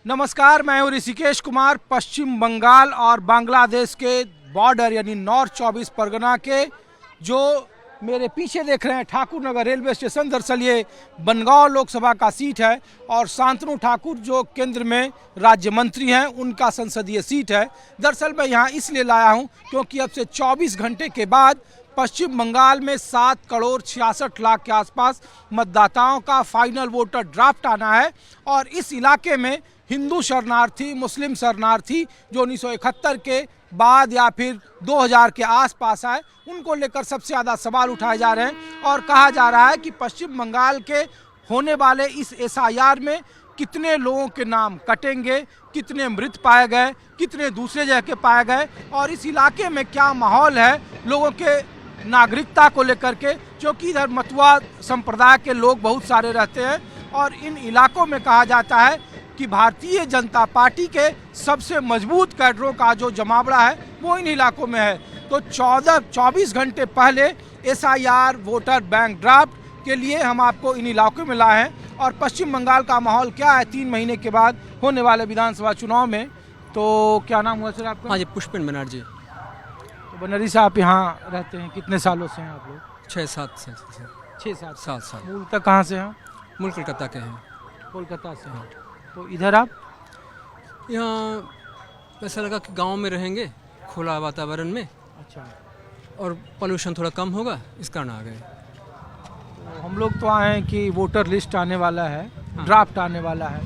नमस्कार, मैं हूँ ऋषिकेश कुमार। पश्चिम बंगाल और बांग्लादेश के बॉर्डर यानी नॉर्थ 24 परगना के जो मेरे पीछे देख रहे हैं ठाकुर नगर रेलवे स्टेशन, दरअसल ये बनगांव लोकसभा का सीट है और शांतनु ठाकुर जो केंद्र में राज्य मंत्री हैं उनका संसदीय सीट है। दरअसल मैं यहाँ इसलिए लाया हूँ क्योंकि अब से 24 घंटे के बाद पश्चिम बंगाल में 7,66,00,000 के आसपास मतदाताओं का फाइनल वोटर ड्राफ्ट आना है और इस इलाके में हिंदू शरणार्थी, मुस्लिम शरणार्थी जो 1971 के बाद या फिर 2000 के आसपास आए, उनको लेकर सबसे ज़्यादा सवाल उठाए जा रहे हैं और कहा जा रहा है कि पश्चिम बंगाल के होने वाले इस एसआईआर में कितने लोगों के नाम कटेंगे, कितने मृत पाए गए, कितने दूसरे जगह के पाए गए और इस इलाके में क्या माहौल है लोगों के नागरिकता को लेकर के, क्योंकि इधर मतुआ संप्रदाय के लोग बहुत सारे रहते हैं और इन इलाकों में कहा जाता है कि भारतीय जनता पार्टी के सबसे मजबूत कैडरों का जो जमावड़ा है वो इन इलाकों में है। तो 24 घंटे पहले एसआईआर वोटर बैंक ड्राफ्ट के लिए हम आपको इन इलाकों में लाए हैं और पश्चिम बंगाल का माहौल क्या है 3 महीने के बाद होने वाले विधानसभा चुनाव में। तो क्या नाम हुआ सर आपका? हाँ जी, पुष्पेंद्र बनर्जी। तो बनर्जी साहब आप यहाँ रहते हैं, कितने सालों से हैं आप लोग? 6-7 साल। 6-7 साल। मूल तक कहाँ से हैं? मूल कोलकाता के हैं। कोलकाता से हैं। तो इधर आप? यहाँ ऐसा लगा कि गांव में रहेंगे, खुला वातावरण में। अच्छा। और पोल्यूशन थोड़ा कम होगा, इस कारण आ गए। तो हम लोग तो आए हैं कि वोटर लिस्ट आने वाला है, हाँ। ड्राफ्ट आने वाला है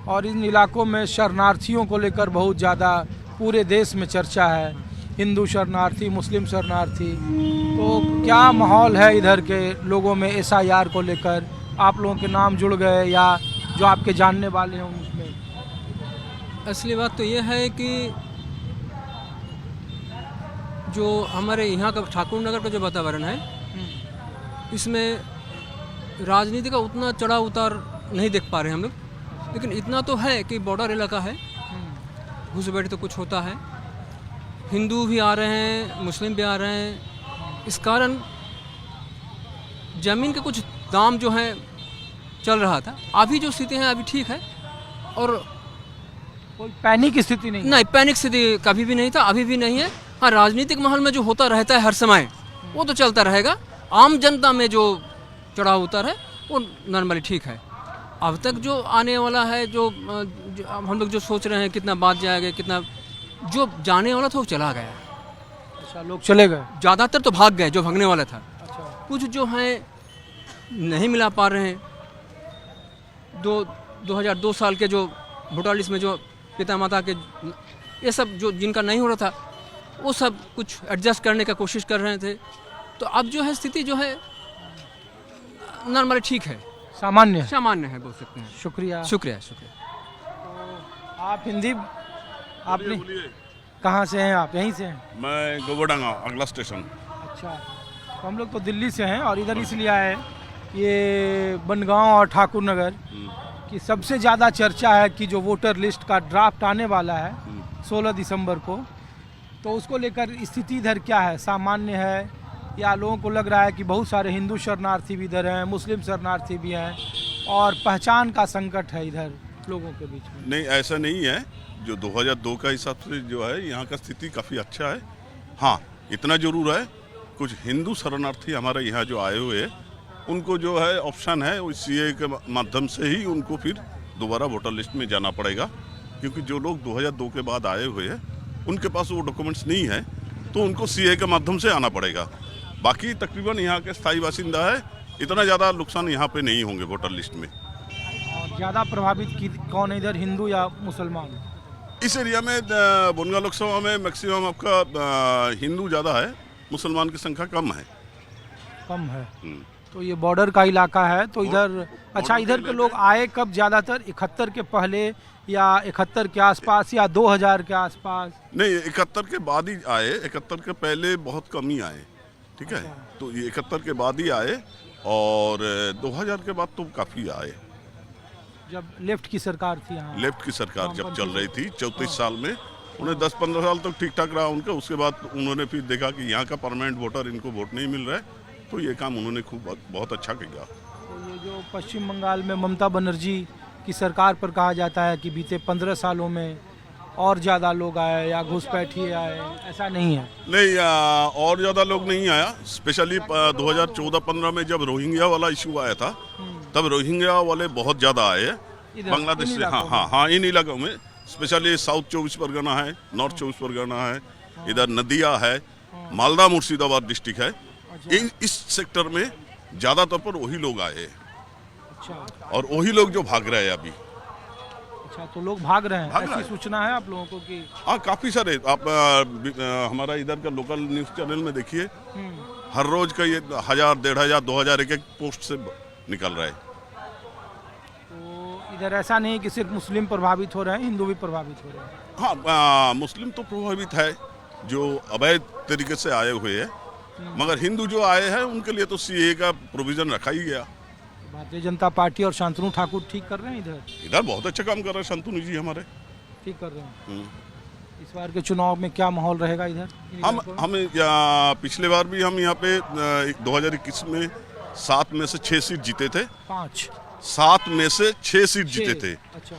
और इन इलाकों में शरणार्थियों को लेकर बहुत ज़्यादा पूरे देश में चर्चा है, हिंदू शरणार्थी, मुस्लिम शरणार्थी। तो क्या माहौल है इधर के लोगों में एसआईआर को लेकर? आप लोगों के नाम जुड़ गए या जो आपके जानने वाले हैं उनमें? असली बात तो ये है कि जो हमारे यहाँ का ठाकुर नगर का जो वातावरण है, इसमें राजनीति का उतना चढ़ाव उतार नहीं देख पा रहे हैं हम लोग, लेकिन इतना तो है कि बॉर्डर इलाका है, घुसपैठ तो कुछ होता है, हिंदू भी आ रहे हैं, मुस्लिम भी आ रहे हैं। इस कारण ज़मीन के कुछ दाम जो हैं चल रहा था। अभी जो स्थिति है अभी ठीक है और कोई पैनिक स्थिति नहीं? पैनिक स्थिति कभी भी नहीं था, अभी भी नहीं है। हाँ, राजनीतिक माहौल में जो होता रहता है हर समय वो तो चलता रहेगा। आम जनता में जो चढ़ाव उतार है वो नॉर्मली ठीक है। अब तक जो आने वाला है, जो हम लोग जो सोच रहे हैं कितना बाद जाएगा, कितना जो जाने वाला था वो चला गया। अच्छा, लोग चले गए? ज़्यादातर तो भाग गए जो भागने वाला था। अच्छा। कुछ जो हैं नहीं मिला पा रहे हैं। 2002 साल के जो वोटर लिस्ट में जो पिता माता के ये सब जो जिनका नहीं हो रहा था वो सब कुछ एडजस्ट करने का कोशिश कर रहे थे। तो अब जो है स्थिति जो है नॉर्मली ठीक है, सामान्य है बोल सकते हैं। शुक्रिया। शुक्रिया। तो आप हिंदी आपने कहाँ से हैं? आप यहीं से हैं? मैं गोबरडांगा, अगला स्टेशन। अच्छा, तो हम लोग तो दिल्ली से हैं और इधर इसलिए आए हैं, ये बनगांव और ठाकुर नगर की सबसे ज़्यादा चर्चा है कि जो वोटर लिस्ट का ड्राफ्ट आने वाला है 16 दिसंबर को, तो उसको लेकर स्थिति इधर क्या है? सामान्य है या लोगों को लग रहा है कि बहुत सारे हिंदू शरणार्थी भी इधर हैं, मुस्लिम शरणार्थी भी हैं और पहचान का संकट है इधर लोगों के बीच में? नहीं, ऐसा नहीं है। जो 2002 का हिसाब से जो है यहाँ का स्थिति काफ़ी अच्छा है। हाँ, इतना ज़रूर है कुछ हिंदू शरणार्थी हमारे यहाँ जो आए हुए हैं उनको जो है ऑप्शन है वो सीए के माध्यम से ही उनको फिर दोबारा वोटर लिस्ट में जाना पड़ेगा, क्योंकि जो लोग 2002 के बाद आए हुए हैं उनके पास वो डॉक्यूमेंट्स नहीं है तो उनको सीए के माध्यम से आना पड़ेगा। बाकी तकरीबन यहाँ के स्थायी बासिंदा है, इतना ज़्यादा नुकसान यहाँ पे नहीं होंगे वोटर लिस्ट में। और ज़्यादा प्रभावित कौन है इधर, हिंदू या मुसलमान? इस एरिया में बनगांव लोकसभा में मैक्सिमम आपका हिंदू ज़्यादा है, मुसलमान की संख्या कम है। कम है। तो ये बॉर्डर का इलाका है तो इधर, अच्छा, इधर के लोग आए कब ज़्यादातर? 71 के पहले या 71 के आसपास या 2000 के आसपास? नहीं, 71 के बाद ही आए, 71 के पहले बहुत कम ही आए। ठीक है, तो ये 71 के बाद ही आए और 2000 के बाद तो काफ़ी आए। जब लेफ्ट की सरकार थी यहाँ, लेफ्ट की सरकार जब चल रही थी 34 साल में, उन्हें 10-15 साल तक ठीक ठाक रहा उनका। उसके बाद उन्होंने फिर देखा कि यहाँ का परमानेंट वोटर इनको वोट नहीं मिल रहा है, तो ये काम उन्होंने खूब बहुत अच्छा किया। तो ये जो पश्चिम बंगाल में ममता बनर्जी कि सरकार पर कहा जाता है कि बीते 15 सालों में और ज़्यादा लोग आए या घुसपैठिए आए, ऐसा नहीं है? नहीं, और ज़्यादा लोग नहीं आया। स्पेशली 2014-15 में जब रोहिंग्या वाला इशू आया था, तब रोहिंग्या वाले बहुत ज़्यादा आए इधर, बांग्लादेश इन से। इलाकों में? हाँ, इन इलाकों में, स्पेशली साउथ 24 परगना है, नॉर्थ 24 परगना है, इधर नदिया है, मालदा मुर्शिदाबाद डिस्ट्रिक्ट है। इस सेक्टर में ज़्यादातर पर वही लोग आए हैं अच्छा और वही लोग जो भाग रहे हैं अभी। अच्छा, तो लोग भाग रहे हैं, भाग रहे ऐसी हैं। सूचना है आप लोगों को कि? हाँ, काफ़ी सारे। आप हमारा इधर का लोकल न्यूज़ चैनल में देखिए, हर रोज का ये 1000, 1500, 2000 एक पोस्ट से निकल रहा है। तो इधर ऐसा नहीं कि सिर्फ मुस्लिम प्रभावित हो रहे हैं, हिंदू भी प्रभावित हो रहे हैं? हाँ, मुस्लिम तो प्रभावित है जो अवैध तरीके से आए हुए हैं, मगर हिंदू जो आए हैं उनके लिए तो सीए का प्रोविजन रखा ही गया। भारतीय जनता पार्टी और शांतनु ठाकुर ठीक कर रहे हैं इधर? इधर बहुत अच्छा काम कर रहे हैं शांतनु जी हमारे। ठीक कर रहे हैं। इस बार के चुनाव में क्या माहौल रहेगा इधर? पिछले बार भी हम यहाँ पे 2021 में 7 में से 6 सीट जीते थे। 7 में से 6 सीट जीते थे। अच्छा।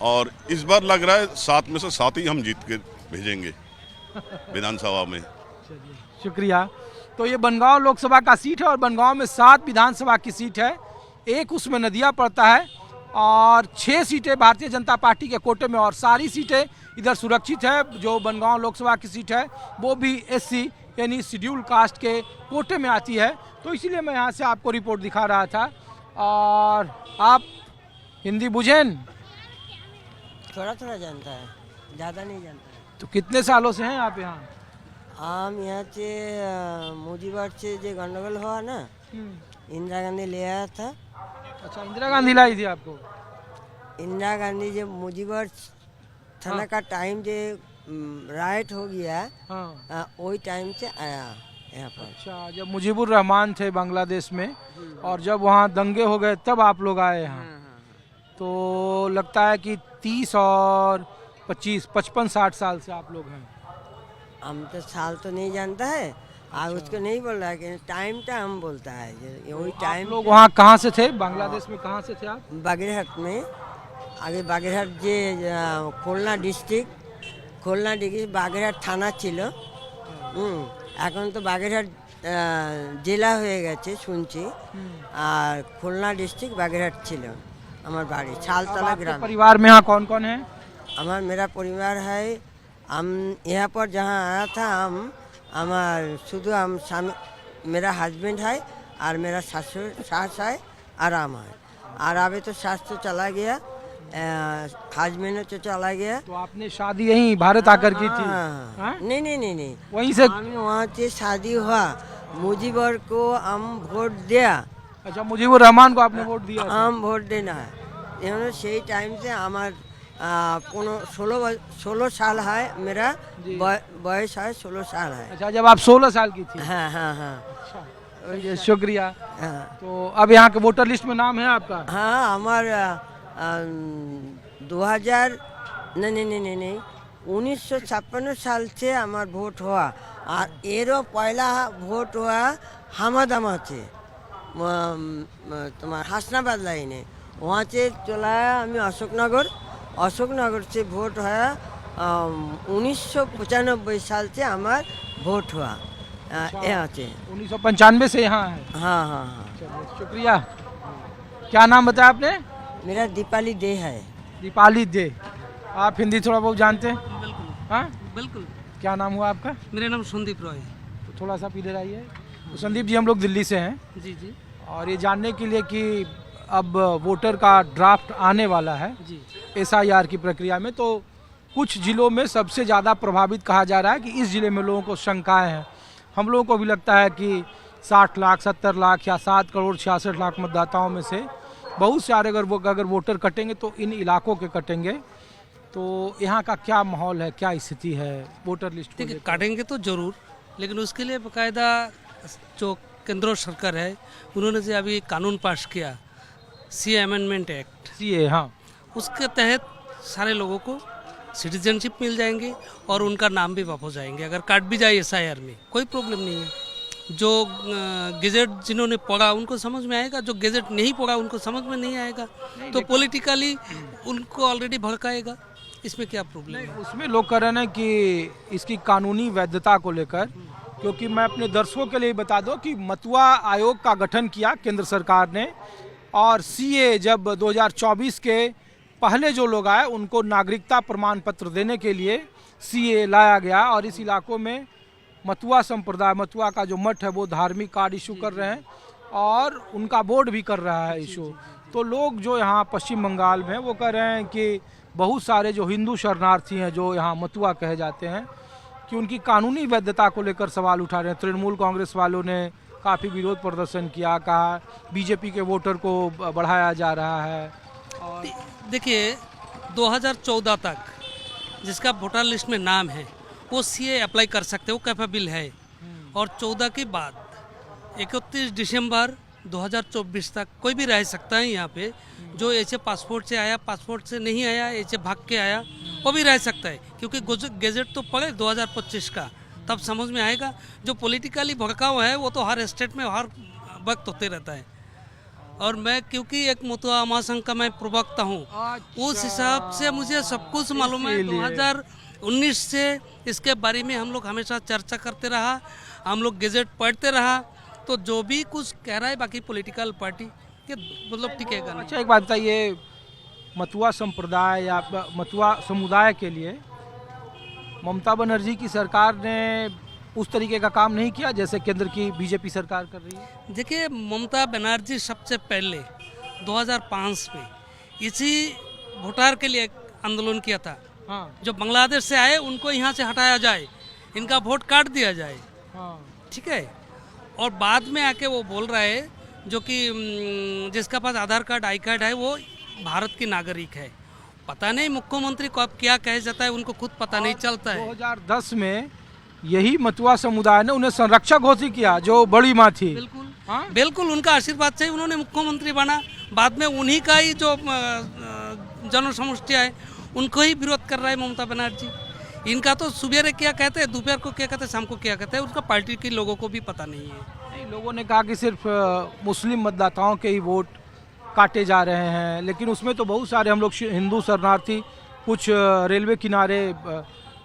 और इस बार लग रहा है 7 में से 7 ही हम जीत के भेजेंगे विधानसभा में। चलिए, शुक्रिया। तो ये बनगांव लोकसभा का सीट है और बनगांव में 7 विधानसभा की सीट है, एक उसमें नदिया पड़ता है और 6 सीटें भारतीय जनता पार्टी के कोटे में, और सारी सीटें इधर सुरक्षित है। जो बनगांव लोकसभा की सीट है वो भी एससी यानी शेड्यूल कास्ट के कोटे में आती है, तो इसीलिए मैं यहाँ से आपको रिपोर्ट दिखा रहा था। और आप हिंदी बुझेन? थोड़ा थोड़ा जानता है, ज़्यादा नहीं जानता है। तो कितने सालों से हैं आप यहाँ? हम यहाँ से मुजीबर से जो गंडगोल हुआ ना, इंदिरा गांधी ले आया था। अच्छा, इंदिरा गांधी लाई थी आपको? इंदिरा गांधी जब मुजीबर थाना का टाइम जो राइट हो गया, हाँ। वही टाइम से आया यहाँ पर। अच्छा, जब मुजीबुर रहमान थे बांग्लादेश में और जब वहाँ दंगे हो गए तब आप लोग आए यहाँ। तो लगता है कि 30 और 25, 55, 60 साल से आप लोग हैं। हम तो साल तो नहीं जानता है, उसको नहीं बोल रहा है कि टाइम का हम बोलता है वही टाइम। लोग वहाँ कहाँ से थे बांग्लादेश में? कहाँ से थे आप? बागेरहाट में, आगे बागेरहाट जे खुलना डिस्ट्रिक्ट बागेরহাট থানা ছিল। এখন তো বাগেরহাট জেলা হয়ে গেছে শুনছি, আর খুলনা डिस्ट्रिक्ट बागेरहाट ছিল আমার বাড়ি, ছালতলা গ্রাম। परिवार में यहाँ कौन कौन है? मेरा परिवार है, हम यहाँ पर जहाँ आया था, मेरा हस्बैंड है और मेरा सास है और हम है। और अभी तो सास तो चला गया, हस्बैंड तो चला गया। तो आपने शादी यहीं भारत आकर की थी? हाँ? नहीं, वहीं से? वहाँ से शादी हुआ, मुजीबर को हम वोट दिया। अच्छा, मुजीबुर रहमान को आपने वोट दिया? हम वोट देना है, इन्होंने सही टाइम से हमार 16 साल है, मेरा बयस है 16 साल है। अच्छा, जब आप 16 साल की थी? हाँ। अच्छा, शुक्रिया। हाँ, तो अब यहाँ के वोटर लिस्ट में नाम है आपका? हाँ, हमार 2000 नहीं 1956 साल से हमार वोट हुआ, और एरो पहला वोट हुआ हामादामा से, तुम्हार हासनाबाद लाइने, वहाँ से चला आया हमें अशोकनगर से वोट हुआ। 1995 साल से हमार वोट हुआ यहाँ से। 1995 से यहाँ है? हाँ। चलिए, शुक्रिया। क्या नाम बताया आपने? मेरा दीपाली दे है। दीपाली दे। आप हिंदी थोड़ा बहुत जानते हैं? बिल्कुल। हाँ, बिल्कुल। क्या नाम हुआ आपका? मेरा नाम संदीप रॉय। तो थोड़ा सा इधर आइए। तो संदीप जी, हम लोग दिल्ली से हैं जी और ये जानने के लिए कि अब वोटर का ड्राफ्ट आने वाला है जी। SIR की प्रक्रिया में, तो कुछ जिलों में सबसे ज़्यादा प्रभावित कहा जा रहा है कि इस ज़िले में लोगों को शंकाएं हैं। हम लोगों को भी लगता है कि 60 लाख 70 लाख या 7 करोड़ 66 लाख मतदाताओं में से बहुत सारे अगर वोटर कटेंगे तो इन इलाकों के कटेंगे। तो यहाँ का क्या माहौल है, क्या स्थिति है वोटर लिस्ट को? देखिए, काटेंगे तो जरूर, लेकिन उसके लिए बाकायदा जो केंद्र सरकार है उन्होंने जो अभी कानून पास किया, CA अमेंडमेंट एक्ट, CA, हाँ, उसके तहत सारे लोगों को सिटीजनशिप मिल जाएंगे और उनका नाम भी वापस जाएंगे। अगर काट भी जाए SIR में कोई प्रॉब्लम नहीं है। जो गैजेट जिन्होंने पढ़ा उनको समझ में आएगा, जो गैजेट नहीं पढ़ा उनको समझ में नहीं आएगा, तो पॉलिटिकली उनको ऑलरेडी भड़काएगा। इसमें क्या प्रॉब्लम है? उसमें लोग कह रहे हैं कि इसकी कानूनी वैधता को लेकर, क्योंकि मैं अपने दर्शकों के लिए बता दूं कि मथुआ आयोग का गठन किया केंद्र सरकार ने, और सीए जब 2024 के पहले जो लोग आए उनको नागरिकता प्रमाण पत्र देने के लिए सीए लाया गया, और इस इलाकों में मथुआ संप्रदाय, मथुआ का जो मठ है वो धार्मिक कार्ड इशू कर रहे हैं और उनका बोर्ड भी कर रहा है इशू। तो लोग जो यहाँ पश्चिम बंगाल में वो कह रहे हैं कि बहुत सारे जो हिंदू शरणार्थी हैं जो यहाँ मथुआ कहे जाते हैं कि उनकी कानूनी वैधता को लेकर सवाल उठा रहे हैं। तृणमूल कांग्रेस वालों ने काफ़ी विरोध प्रदर्शन किया, कहा बीजेपी के वोटर को बढ़ाया जा रहा है। और देखिए 2014 तक जिसका वोटर लिस्ट में नाम है वो सीए अप्लाई कर सकते हो, कैपेबल है। और 14 के बाद 31 दिसंबर 2024 तक कोई भी रह सकता है यहाँ पे, जो ऐसे पासपोर्ट से आया, पासपोर्ट से नहीं आया, ऐसे भाग के आया, वो भी रह सकता है, क्योंकि गैजेट तो पड़े 2025 का, तब समझ में आएगा। जो पॉलिटिकली भड़काव है वो तो हर स्टेट में हर वक्त होते रहता है। और मैं क्योंकि एक मथुआ महासंघ का मैं प्रवक्ता हूँ, उस हिसाब से मुझे सब कुछ मालूम है। 2019 से इसके बारे में हम लोग हमेशा चर्चा करते रहा, हम लोग गैजेट पढ़ते रहा, तो जो भी कुछ कह रहा है बाकी पॉलिटिकल पार्टी के मतलब टिकेगा नहीं। अच्छा, एक बात बताइए, मथुआ संप्रदाय या मथुआ समुदाय के लिए ममता बनर्जी की सरकार ने उस तरीके का काम नहीं किया जैसे केंद्र की बीजेपी सरकार कर रही है? देखिए ममता बनर्जी सबसे पहले 2005 में इसी भोटार के लिए आंदोलन किया था। हाँ जो बांग्लादेश से आए उनको यहाँ से हटाया जाए, इनका वोट काट दिया जाए, हाँ। ठीक है। और बाद में आके वो बोल रहा है जो कि जिसका पास आधार कार्ड आई कार्ड है वो भारत की नागरिक है। पता नहीं मुख्यमंत्री को अब क्या कहा जाता है, उनको खुद पता नहीं चलता है। 2010 में यही मथुआ समुदाय ने उन्हें संरक्षक घोषित किया जो बड़ी माँ थी। बिल्कुल हाँ? बिल्कुल उनका आशीर्वाद से उन्होंने मुख्यमंत्री बना। बाद में उन्हीं का ही जो जन समष्टि है उनको ही विरोध कर रहा है ममता बनर्जी। इनका तो सुबह क्या कहते हैं, दोपहर को क्या कहते हैं, शाम को क्या कहते हैं, उसका पार्टी के लोगों को भी पता नहीं है। लोगों ने कहा कि सिर्फ मुस्लिम मतदाताओं के ही वोट काटे जा रहे हैं, लेकिन उसमें तो बहुत सारे हम लोग हिंदू शरणार्थी, कुछ रेलवे किनारे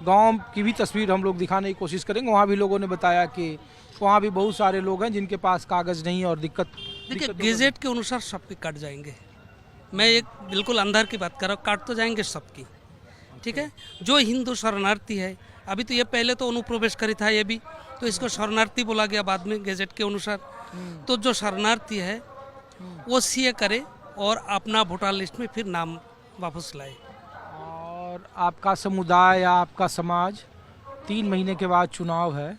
गांव की भी तस्वीर हम लोग दिखाने की कोशिश करेंगे। वहाँ भी लोगों ने बताया कि वहाँ भी बहुत सारे लोग हैं जिनके पास कागज़ नहीं है और देखिए गैजेट के अनुसार सबके कट जाएंगे। मैं एक बिल्कुल अंदर की बात कर रहा हूँ, काट तो जाएंगे सबकी, ठीक है। जो हिंदू शरणार्थी है, अभी तो ये पहले तो अनुप्रवेशकारी था, ये भी तो इसको शरणार्थी बोला गया बाद में गैजेट के अनुसार। तो जो शरणार्थी है वो सीए करे और अपना वोटर लिस्ट में फिर नाम वापस लाए। और आपका समुदाय या आपका समाज 3 महीने के बाद चुनाव है,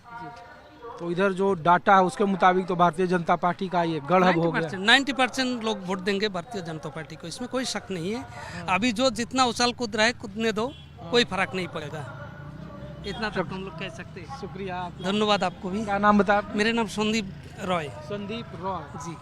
तो इधर जो डाटा है उसके मुताबिक तो भारतीय जनता पार्टी का ये गढ़ हो गया। 90% लोग वोट देंगे भारतीय जनता पार्टी को, इसमें कोई शक नहीं है। अभी जो जितना उछाल कूद रहा है कूदने दो, कोई फर्क नहीं पड़ेगा, इतना तक हम लोग कह सकते हैं। शुक्रिया, धन्यवाद आपको भी। क्या नाम बता? मेरा नाम संदीप रॉय। संदीप रॉय जी।